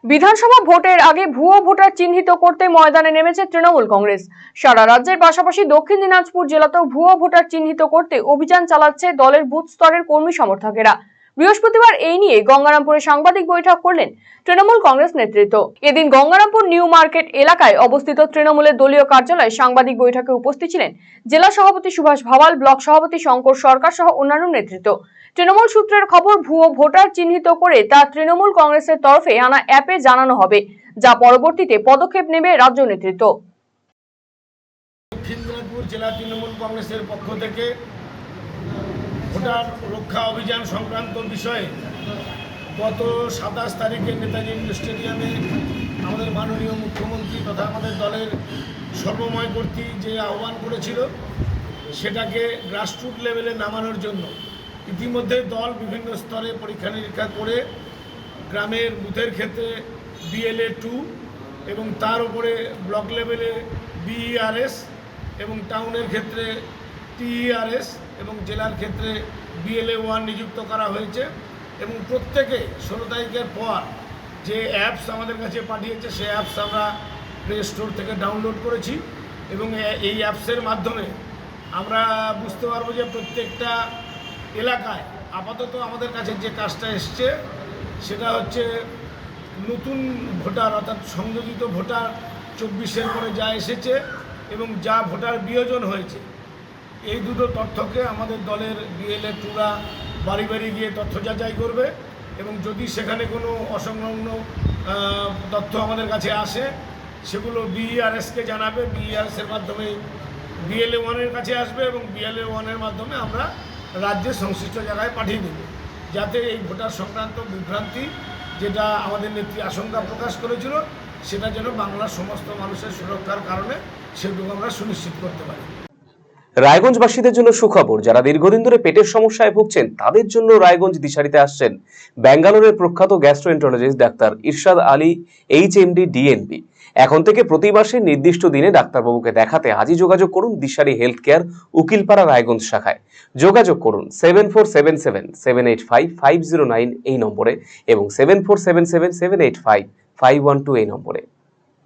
বিধানসভা ভোটের আগে ভুয়ো ভোটার চিহ্নিত করতে ময়দানে নেমেছে তৃণমূল কংগ্রেস। সারা রাজ্যের পাশাপাশি দক্ষিণ দিনাজপুর জেলাতেও ভুয়ো ভোটার চিহ্নিত করতে অভিযান চালাচ্ছে দলের বুথ স্তরের কর্মী সমর্থকেরা। বৃহস্পতিবার এই নিয়ে গঙ্গারামপুরে সাংবাদিক বৈঠক করলেন তৃণমূল কংগ্রেস নেতৃত্ব। এদিন গঙ্গারামপুর নিউ মার্কেট এলাকায় অবস্থিত তৃণমূলের দলীয় কার্যালয়ে সাংবাদিক বৈঠকে উপস্থিত ছিলেন জেলা সভাপতি সুভাষ ভাওয়াল, ব্লক সভাপতি শঙ্কর সরকার সহ অন্যান্য নেতৃত্ব। তৃণমূল সূত্রের খবর, ভুয়ো ভোটার চিহ্নিত করে তা তৃণমূল কংগ্রেসের তরফে আনা অ্যাপে জানানো হবে, যা পরবর্তীতে পদক্ষেপ নেবে রাজ্য নেতৃত্ব। দক্ষিণ দিনাজপুর জেলা তৃণমূল কংগ্রেসের পক্ষ থেকে ভোটার রক্ষা অভিযান সংক্রান্ত বিষয়ে গত 27 তারিখে নেতাজি ইন্ডোর স্টেডিয়ামে আমাদের মাননীয় মুখ্যমন্ত্রী তথা আমাদের দলের সর্বময় কর্তৃক যে আহ্বান করেছিল, সেটাকে গ্রাসরুট লেভেলে নামানোর জন্য ইতিমধ্যে দল বিভিন্ন স্তরে পরীক্ষা নিরীক্ষা করে গ্রামের বুথের ক্ষেত্রে BLA 2 এবং তার উপরে ব্লক লেভেলে BERS এবং টাউনের ক্ষেত্রে TERS এবং জেলার ক্ষেত্রে BLA 1 নিযুক্ত করা হয়েছে। এবং প্রত্যেকে 16 তারিখের পর যে অ্যাপস আমাদের কাছে পাঠিয়েছে, সেই অ্যাপস আমরা প্লে স্টোর থেকে ডাউনলোড করেছি এবং এই অ্যাপসের মাধ্যমে আমরা বুঝতে পারবো যে প্রত্যেকটা এলাকায় আপাতত আমাদের কাছে যে কাজটা এসছে সেটা হচ্ছে নতুন ভোটার অর্থাৎ সংযোজিত ভোটার 24-এর পরে যা এসেছে এবং যা ভোটার বিয়োজন হয়েছে, এই দুটো তথ্যকে আমাদের দলের BLA 2রা বাড়ি বাড়ি গিয়ে তথ্য যাচাই করবে এবং যদি সেখানে কোনো অসংলগ্ন তথ্য আমাদের কাছে আসে সেগুলো BERSকে জানাবে। BERSের মাধ্যমে BLA 1-এর কাছে আসবে এবং BLA 1-এর মাধ্যমে আমরা রাজ্যের সংশ্লিষ্ট জায়গায় পাঠিয়ে দেব, যাতে এই ভোটার সংক্রান্ত বিভ্রান্তি যেটা আমাদের নেত্রী আশঙ্কা প্রকাশ করেছিল, সেটা যেন বাংলার সমস্ত মানুষের সুরক্ষার কারণে সেটুকু আমরা সুনিশ্চিত করতে পারি। রায়গঞ্জবাসীদের জন্য সুখবর, যারা দীর্ঘদিন ধরে পেটের সমস্যায় ভুগছেন তাদের জন্য রায়গঞ্জ দিশারিতে আসছেন ব্যাঙ্গালোরের প্রখ্যাত গ্যাস্ট্রোএন্টারোলজিস্ট ডাক্তার ইরশাদ আলী HMD DNB। এখন থেকে প্রতি মাসে নির্দিষ্ট দিনে ডাক্তারবাবুকে দেখাতে আজই যোগাযোগ করুন দিশারি হেলথ কেয়ার, উকিলপাড়া রায়গঞ্জ শাখায়। যোগাযোগ করুন 7477785509 এই নম্বরে এবং 7477785512 এই নম্বরে।